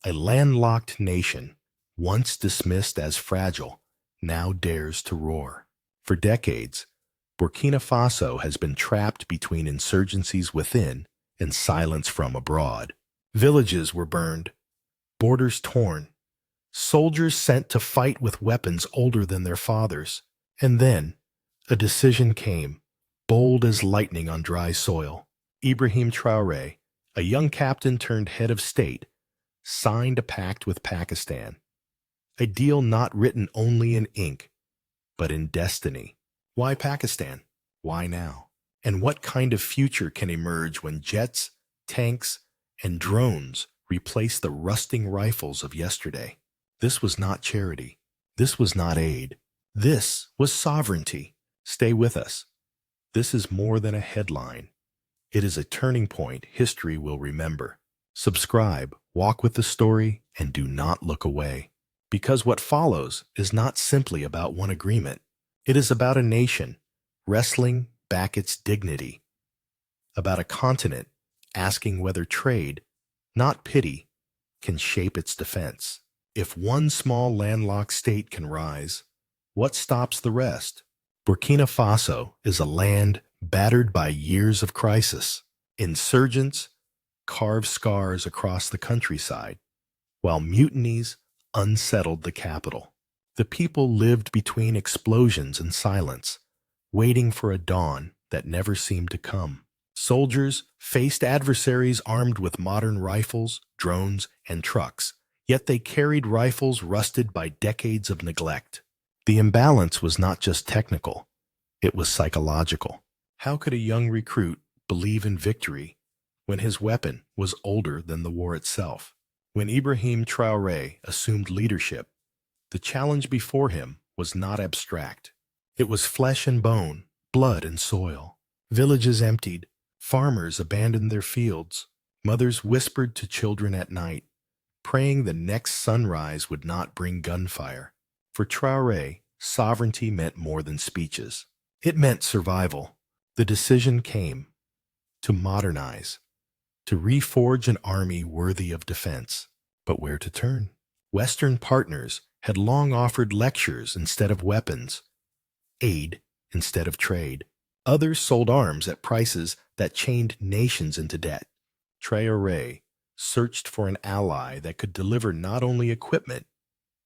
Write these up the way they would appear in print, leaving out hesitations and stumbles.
A landlocked nation, once dismissed as fragile, now dares to roar. For decades, Burkina Faso has been trapped between insurgencies within and silence from abroad. Villages were burned, borders torn, soldiers sent to fight with weapons older than their fathers. And then, a decision came, bold as lightning on dry soil. Ibrahim Traoré, a young captain turned head of state, signed a pact with Pakistan. A deal not written only in ink, but in destiny. Why Pakistan? Why now? And what kind of future can emerge when jets, tanks, and drones replace the rusting rifles of yesterday? This was not charity. This was not aid. This was sovereignty. Stay with us. This is more than a headline. It is a turning point history will remember. Subscribe, walk with the story, and do not look away. Because what follows is not simply about one agreement. It is about a nation wrestling back its dignity. About a continent asking whether trade, not pity, can shape its defense. If one small landlocked state can rise, what stops the rest? Burkina Faso is a land battered by years of crisis. Insurgents carve scars across the countryside, while mutinies unsettled the capital. The people lived between explosions and silence, waiting for a dawn that never seemed to come. Soldiers faced adversaries armed with modern rifles, drones, and trucks, yet they carried rifles rusted by decades of neglect. The imbalance was not just technical, it was psychological. How could a young recruit believe in victory when his weapon was older than the war itself? When Ibrahim Traoré assumed leadership, the challenge before him was not abstract. It was flesh and bone, blood and soil. Villages emptied, farmers abandoned their fields, mothers whispered to children at night, praying the next sunrise would not bring gunfire. For Traoré, sovereignty meant more than speeches. It meant survival. The decision came to modernize, to reforge an army worthy of defense. But where to turn? Western partners had long offered lectures instead of weapons, aid instead of trade. Others sold arms at prices that chained nations into debt. Traoré searched for an ally that could deliver not only equipment,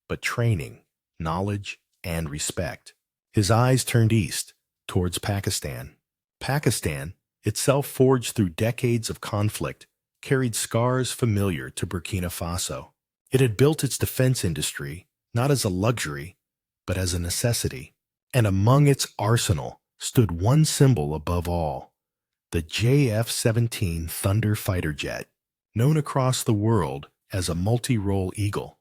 but training, knowledge, and respect. His eyes turned east, towards Pakistan. Pakistan, itself forged through decades of conflict, carried scars familiar to Burkina Faso. It had built its defense industry not as a luxury, but as a necessity. And among its arsenal stood one symbol above all, the JF-17 Thunder fighter jet, known across the world as a multi-role eagle.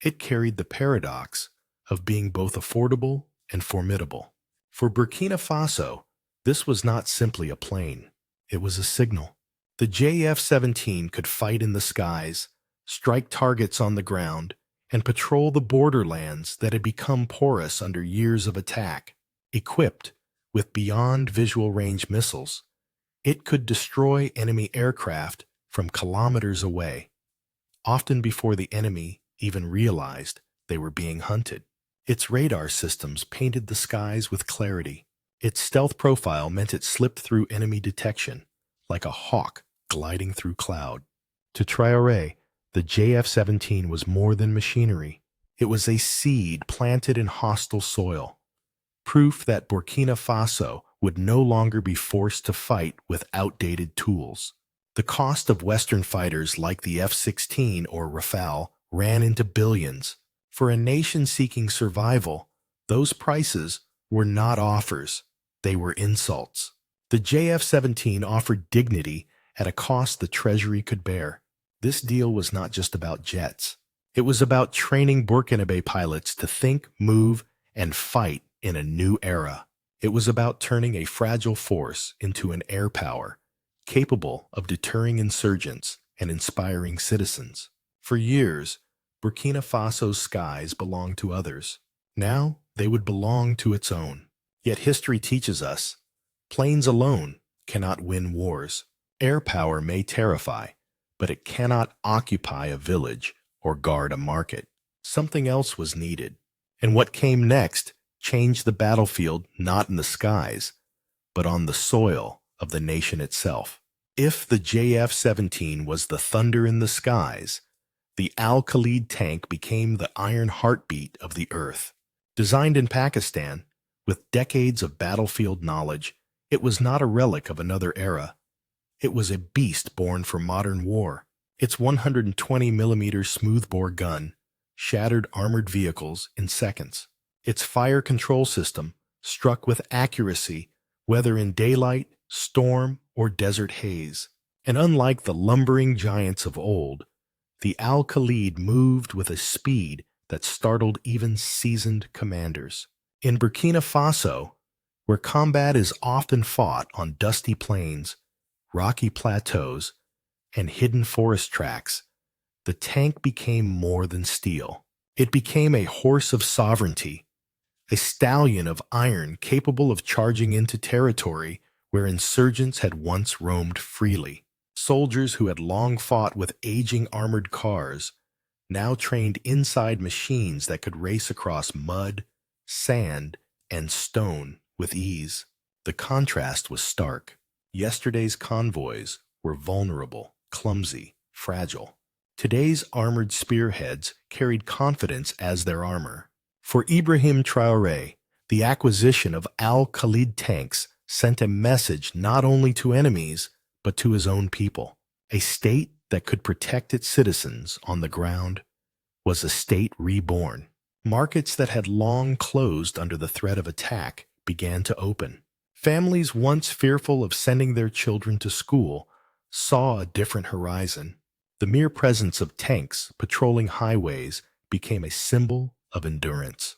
It carried the paradox of being both affordable and formidable. For Burkina Faso, this was not simply a plane, it was a signal. The JF-17 could fight in the skies, strike targets on the ground, and patrol the borderlands that had become porous under years of attack. Equipped with beyond visual range missiles, it could destroy enemy aircraft from kilometers away, often before the enemy even realized they were being hunted. Its radar systems painted the skies with clarity. Its stealth profile meant it slipped through enemy detection, like a hawk gliding through cloud. To Traoré, the JF-17 was more than machinery. It was a seed planted in hostile soil, proof that Burkina Faso would no longer be forced to fight with outdated tools. The cost of Western fighters like the F-16 or Rafale ran into billions. For a nation seeking survival, those prices were not offers, they were insults. The JF-17 offered dignity at a cost the Treasury could bear. This deal was not just about jets. It was about training Burkinabe pilots to think, move, and fight in a new era. It was about turning a fragile force into an air power capable of deterring insurgents and inspiring citizens. For years, Burkina Faso's skies belonged to others. Now they would belong to its own. Yet history teaches us, planes alone cannot win wars. Air power may terrify, but it cannot occupy a village or guard a market. Something else was needed, and what came next changed the battlefield not in the skies, but on the soil of the nation itself. If the JF-17 was the thunder in the skies, the Al-Khalid tank became the iron heartbeat of the earth. Designed in Pakistan, with decades of battlefield knowledge, it was not a relic of another era. It was a beast born for modern war. Its 120mm smoothbore gun shattered armored vehicles in seconds. Its fire control system struck with accuracy, whether in daylight, storm, or desert haze. And unlike the lumbering giants of old, the Al-Khalid moved with a speed that startled even seasoned commanders. In Burkina Faso, where combat is often fought on dusty plains, rocky plateaus, and hidden forest tracks, the tank became more than steel. It became a horse of sovereignty, a stallion of iron capable of charging into territory where insurgents had once roamed freely. Soldiers who had long fought with aging armored cars now trained inside machines that could race across mud, sand, and stone with ease. The contrast was stark. Yesterday's convoys were vulnerable, clumsy, fragile. Today's armored spearheads carried confidence as their armor. For Ibrahim Traoré, the acquisition of Al-Khalid tanks sent a message not only to enemies, but to his own people. A state that could protect its citizens on the ground was a state reborn. Markets that had long closed under the threat of attack began to open. Families once fearful of sending their children to school saw a different horizon. The mere presence of tanks patrolling highways became a symbol of endurance.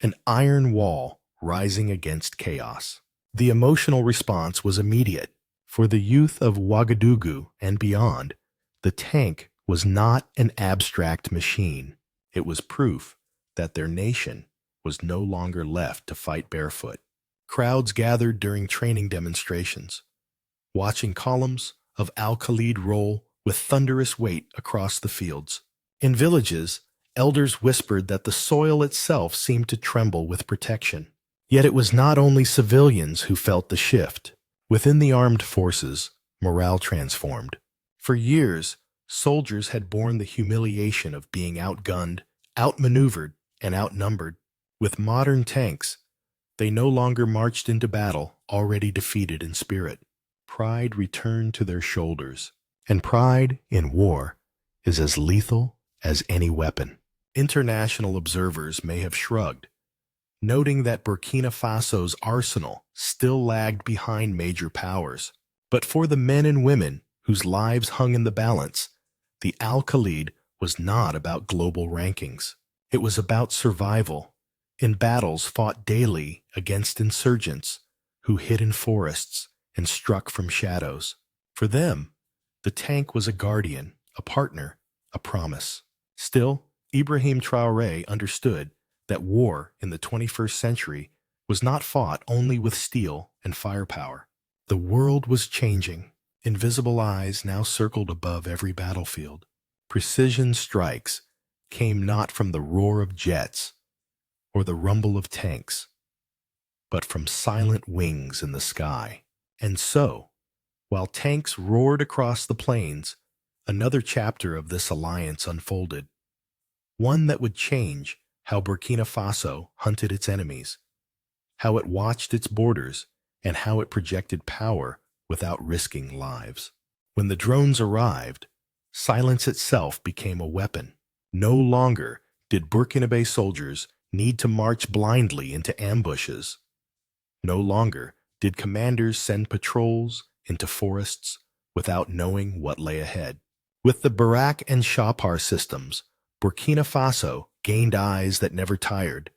An iron wall rising against chaos. The emotional response was immediate. For the youth of Ouagadougou and beyond, the tank was not an abstract machine. It was proof that their nation was no longer left to fight barefoot. Crowds gathered during training demonstrations, watching columns of Al-Khalid roll with thunderous weight across the fields. In villages, elders whispered that the soil itself seemed to tremble with protection. Yet it was not only civilians who felt the shift. Within the armed forces, morale transformed. For years, soldiers had borne the humiliation of being outgunned, outmaneuvered, and outnumbered. With modern tanks, they no longer marched into battle already defeated in spirit. Pride returned to their shoulders, and pride in war is as lethal as any weapon. International observers may have shrugged, noting that Burkina Faso's arsenal still lagged behind major powers. But for the men and women whose lives hung in the balance, the Al-Khalid was not about global rankings. It was about survival in battles fought daily against insurgents who hid in forests and struck from shadows. For them, the tank was a guardian, a partner, a promise. Still, Ibrahim Traoré understood that war in the 21st century was not fought only with steel and firepower. The world was changing. Invisible eyes now circled above every battlefield. Precision strikes came not from the roar of jets or the rumble of tanks, but from silent wings in the sky. And so, while tanks roared across the plains, another chapter of this alliance unfolded. One that would change how Burkina Faso hunted its enemies, how it watched its borders, and how it projected power without risking lives. When the drones arrived, silence itself became a weapon. No longer did Burkinabe soldiers need to march blindly into ambushes. No longer did commanders send patrols into forests without knowing what lay ahead. With the Barak and Shapar systems, Burkina Faso gained eyes that never tired,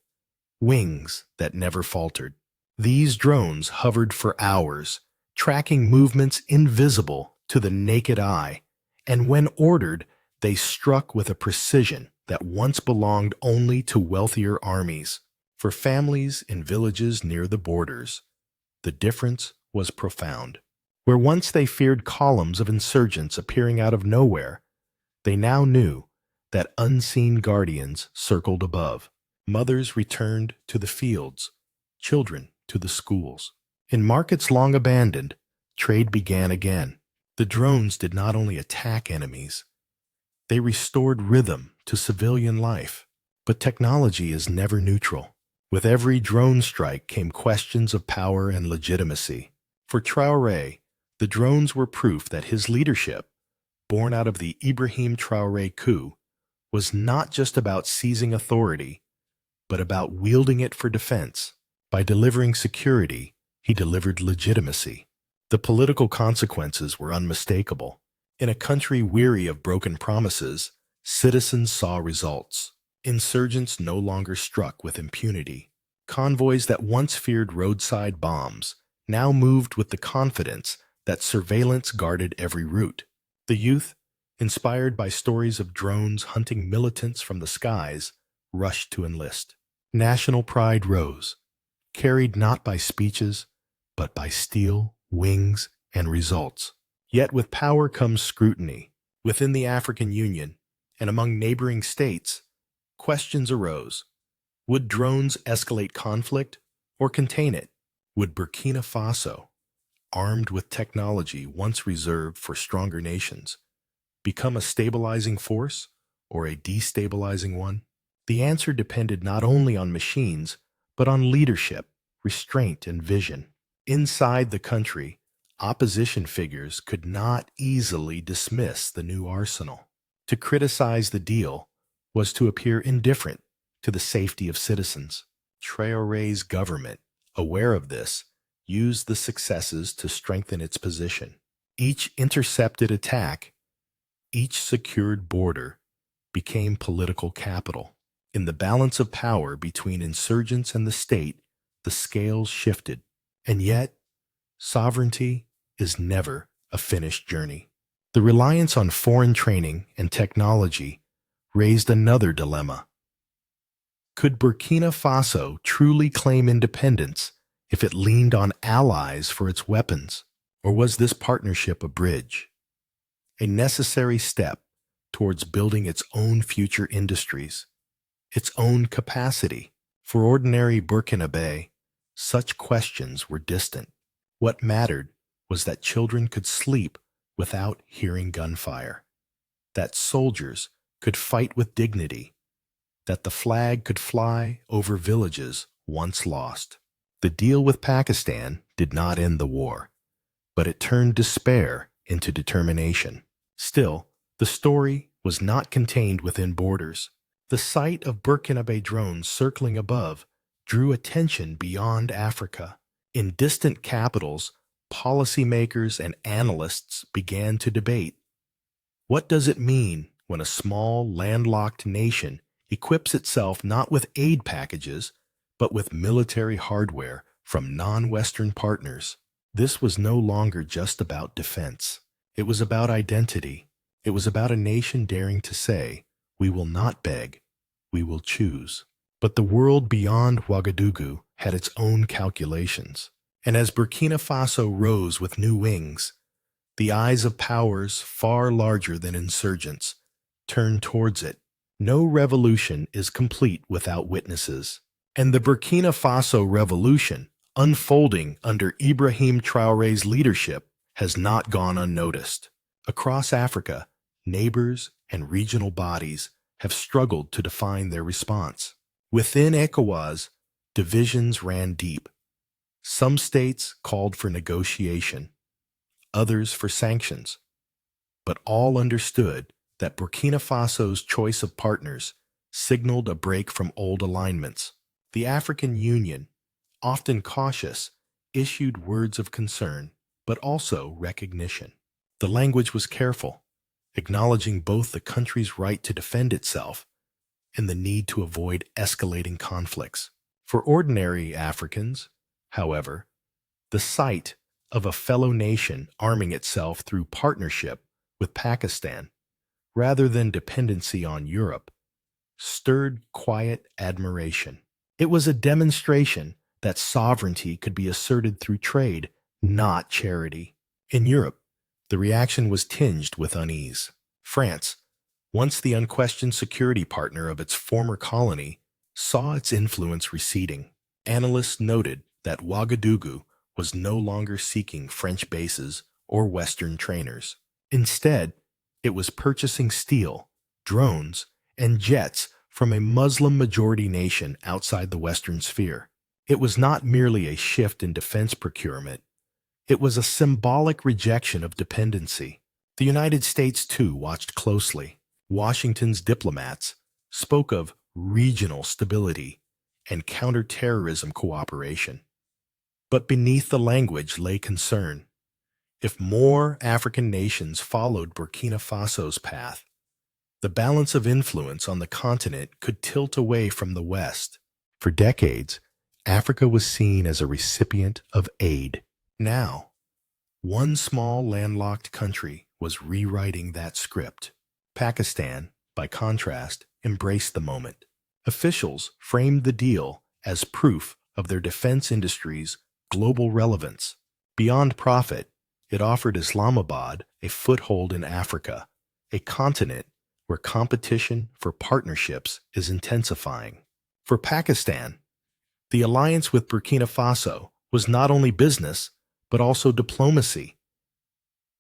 wings that never faltered. These drones hovered for hours, tracking movements invisible to the naked eye, and when ordered, they struck with a precision that once belonged only to wealthier armies. For families in villages near the borders, the difference was profound. Where once they feared columns of insurgents appearing out of nowhere, they now knew that unseen guardians circled above. Mothers returned to the fields, children to the schools. In markets long abandoned, trade began again. The drones did not only attack enemies, they restored rhythm to civilian life. But technology is never neutral. With every drone strike came questions of power and legitimacy. For Traoré, the drones were proof that his leadership, born out of the Ibrahim Traoré Coup, was not just about seizing authority, but about wielding it for defense. By delivering security, he delivered legitimacy. The political consequences were unmistakable. In a country weary of broken promises, citizens saw results. Insurgents no longer struck with impunity. Convoys that once feared roadside bombs now moved with the confidence that surveillance guarded every route. The youth, inspired by stories of drones hunting militants from the skies, rushed to enlist. National pride rose, carried not by speeches, but by steel, wings, and results. Yet with power comes scrutiny. Within the African Union and among neighboring states, questions arose. Would drones escalate conflict or contain it? Would Burkina Faso, armed with technology once reserved for stronger nations, become a stabilizing force or a destabilizing one? The answer depended not only on machines, but on leadership, restraint, and vision. Inside the country, opposition figures could not easily dismiss the new arsenal. To criticize the deal was to appear indifferent to the safety of citizens. Traoré's government, aware of this, used the successes to strengthen its position. Each intercepted attack, each secured border, became political capital. In the balance of power between insurgents and the state, the scales shifted. And yet, sovereignty is never a finished journey. The reliance on foreign training and technology raised another dilemma. Could Burkina Faso truly claim independence if it leaned on allies for its weapons? Or was this partnership a bridge, a necessary step towards building its own future industries, its own capacity? For ordinary Burkinabe, such questions were distant. What mattered was that children could sleep without hearing gunfire, that soldiers could fight with dignity, that the flag could fly over villages once lost. The deal with Pakistan did not end the war, but it turned despair into determination. Still, the story was not contained within borders. The sight of Burkinabe drones circling above drew attention beyond Africa. In distant capitals, policymakers and analysts began to debate. What does it mean when a small, landlocked nation equips itself not with aid packages, but with military hardware from non-Western partners? This was no longer just about defense. It was about identity. It was about a nation daring to say, "We will not beg, we will choose." But the world beyond Ouagadougou had its own calculations. And as Burkina Faso rose with new wings, the eyes of powers far larger than insurgents turned towards it. No revolution is complete without witnesses. And the Burkina Faso Revolution, unfolding under Ibrahim Traoré's leadership, has not gone unnoticed. Across Africa, neighbors and regional bodies have struggled to define their response. Within ECOWAS, divisions ran deep. Some states called for negotiation, others for sanctions, but all understood that Burkina Faso's choice of partners signaled a break from old alignments. The African Union, often cautious, issued words of concern, but also recognition. The language was careful, acknowledging both the country's right to defend itself and the need to avoid escalating conflicts. For ordinary Africans, however, the sight of a fellow nation arming itself through partnership with Pakistan, rather than dependency on Europe, stirred quiet admiration. It was a demonstration that sovereignty could be asserted through trade, not charity. In Europe, the reaction was tinged with unease. France, once the unquestioned security partner of its former colony, saw its influence receding. Analysts noted that Ouagadougou was no longer seeking French bases or Western trainers. Instead, it was purchasing steel, drones, and jets from a Muslim-majority nation outside the Western sphere. It was not merely a shift in defense procurement. It was a symbolic rejection of dependency. The United States, too, watched closely. Washington's diplomats spoke of regional stability and counterterrorism cooperation. But beneath the language lay concern. If more African nations followed Burkina Faso's path, the balance of influence on the continent could tilt away from the West. For decades, Africa was seen as a recipient of aid. Now, one small landlocked country was rewriting that script. Pakistan, by contrast, embraced the moment. Officials framed the deal as proof of their defense industry's global relevance. Beyond profit, it offered Islamabad a foothold in Africa, a continent where competition for partnerships is intensifying. For Pakistan, the alliance with Burkina Faso was not only business, but also diplomacy,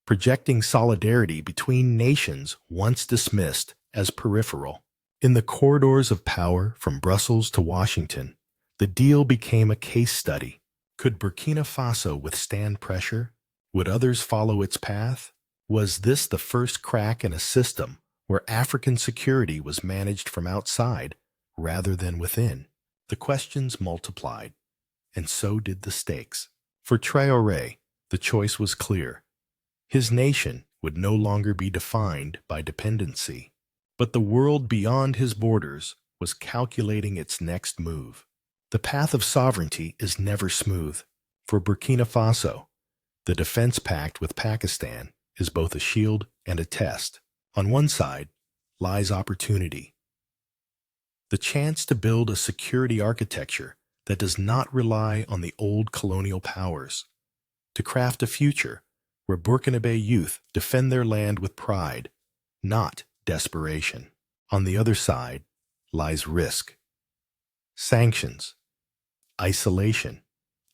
projecting solidarity between nations once dismissed as peripheral. In the corridors of power from Brussels to Washington, the deal became a case study. Could Burkina Faso withstand pressure? Would others follow its path? Was this the first crack in a system where African security was managed from outside rather than within? The questions multiplied, and so did the stakes. For Traoré, the choice was clear. His nation would no longer be defined by dependency, but the world beyond his borders was calculating its next move. The path of sovereignty is never smooth. For Burkina Faso, the defense pact with Pakistan is both a shield and a test. On one side lies opportunity, the chance to build a security architecture that does not rely on the old colonial powers, to craft a future where Burkinabe youth defend their land with pride, not desperation. On the other side lies risk, sanctions, isolation,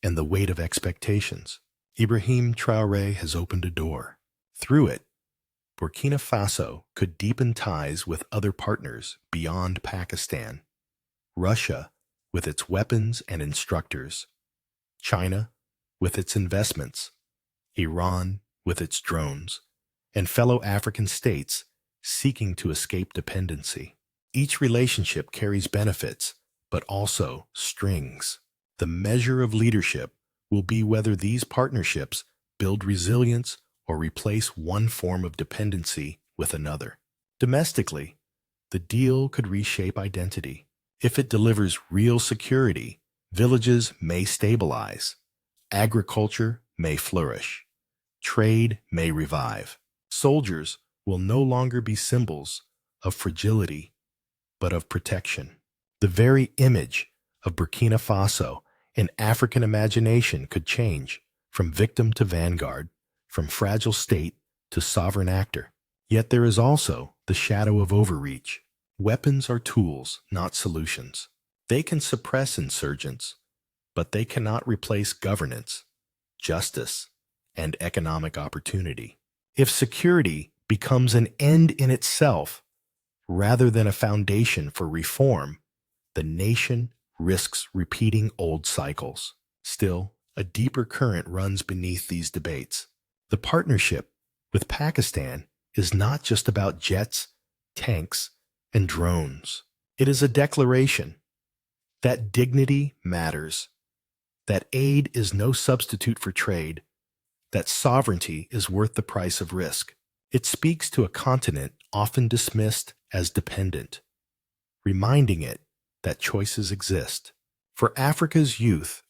and the weight of expectations. Ibrahim Traoré has opened a door. Through it, Burkina Faso could deepen ties with other partners beyond Pakistan. Russia, with its weapons and instructors. China, with its investments. Iran, with its drones. And fellow African states seeking to escape dependency. Each relationship carries benefits, but also strings. The measure of leadership will be whether these partnerships build resilience or replace one form of dependency with another. Domestically, the deal could reshape identity. If it delivers real security, villages may stabilize, agriculture may flourish, trade may revive. Soldiers will no longer be symbols of fragility, but of protection. The very image of Burkina Faso in African imagination could change from victim to vanguard, from fragile state to sovereign actor. Yet there is also the shadow of overreach. Weapons are tools, not solutions. They can suppress insurgents, but they cannot replace governance, justice, and economic opportunity. If security becomes an end in itself, rather than a foundation for reform, the nation risks repeating old cycles. Still, a deeper current runs beneath these debates. The partnership with Pakistan is not just about jets, tanks, and drones. It is a declaration that dignity matters, that aid is no substitute for trade, that sovereignty is worth the price of risk. It speaks to a continent often dismissed as dependent, reminding it that choices exist. For Africa's youth,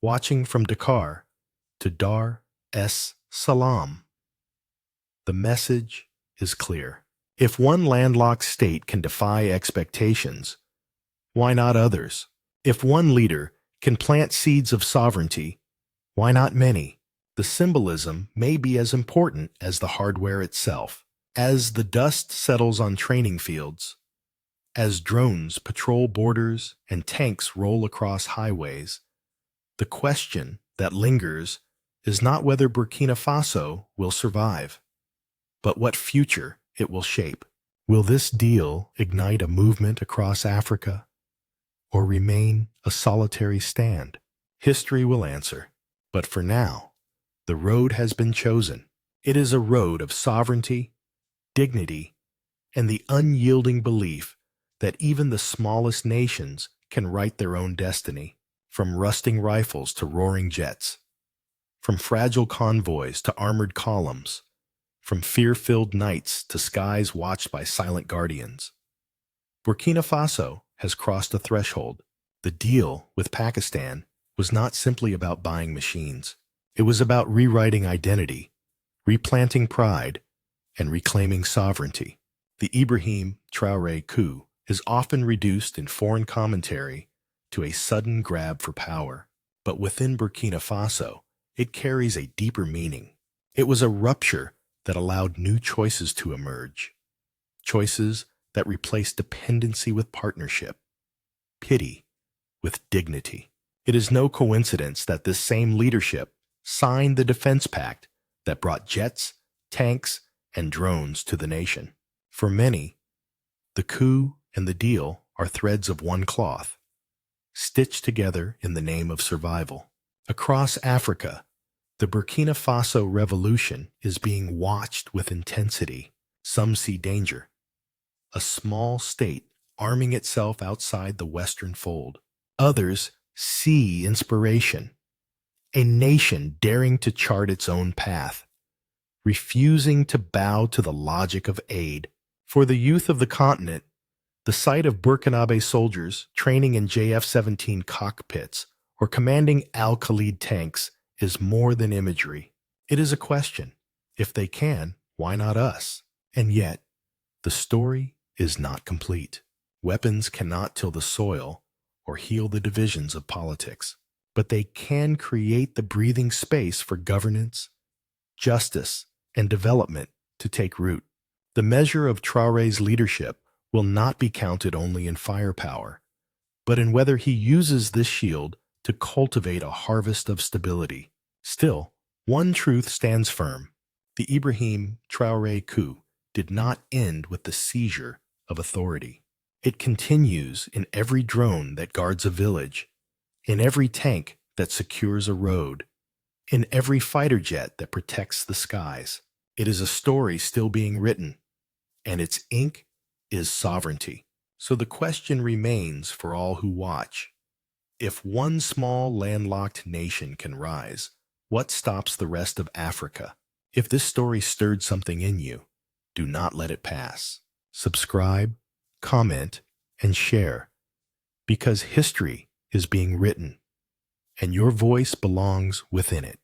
watching from Dakar to Dar es Salaam, the message is clear. If one landlocked state can defy expectations, why not others? If one leader can plant seeds of sovereignty, why not many? The symbolism may be as important as the hardware itself. As the dust settles on training fields, as drones patrol borders and tanks roll across highways, the question that lingers is not whether Burkina Faso will survive, but what future it will shape. Will this deal ignite a movement across Africa, or remain a solitary stand? History will answer. But for now, the road has been chosen. It is a road of sovereignty, dignity, and the unyielding belief that even the smallest nations can write their own destiny. From rusting rifles to roaring jets, from fragile convoys to armored columns, from fear-filled nights to skies watched by silent guardians. Burkina Faso has crossed a threshold. The deal with Pakistan was not simply about buying machines. It was about rewriting identity, replanting pride, and reclaiming sovereignty. The Ibrahim Traoré Coup is often reduced in foreign commentary to a sudden grab for power. But within Burkina Faso, it carries a deeper meaning. It was a rupture that allowed new choices to emerge. Choices that replaced dependency with partnership, pity with dignity. It is no coincidence that this same leadership signed the Defense Pact that brought jets, tanks, and drones to the nation. For many, the coup and the deal are threads of one cloth, stitched together in the name of survival. Across Africa, the Burkina Faso Revolution is being watched with intensity. Some see danger, a small state arming itself outside the Western fold. Others see inspiration, a nation daring to chart its own path, refusing to bow to the logic of aid. For the youth of the continent, the sight of Burkinabe soldiers training in JF-17 cockpits or commanding Al-Khalid tanks is more than imagery. It is a question. If they can, why not us? And yet, the story is not complete. Weapons cannot till the soil or heal the divisions of politics, but they can create the breathing space for governance, justice, and development to take root. The measure of Traoré's leadership will not be counted only in firepower, but in whether he uses this shield to cultivate a harvest of stability. Still, one truth stands firm. The Ibrahim Traoré coup did not end with the seizure of authority. It continues in every drone that guards a village, in every tank that secures a road, in every fighter jet that protects the skies. It is a story still being written, and its ink is sovereignty. So the question remains for all who watch. If one small landlocked nation can rise, what stops the rest of Africa? If this story stirred something in you, do not let it pass. Subscribe, comment, and share, because history is being written, and your voice belongs within it.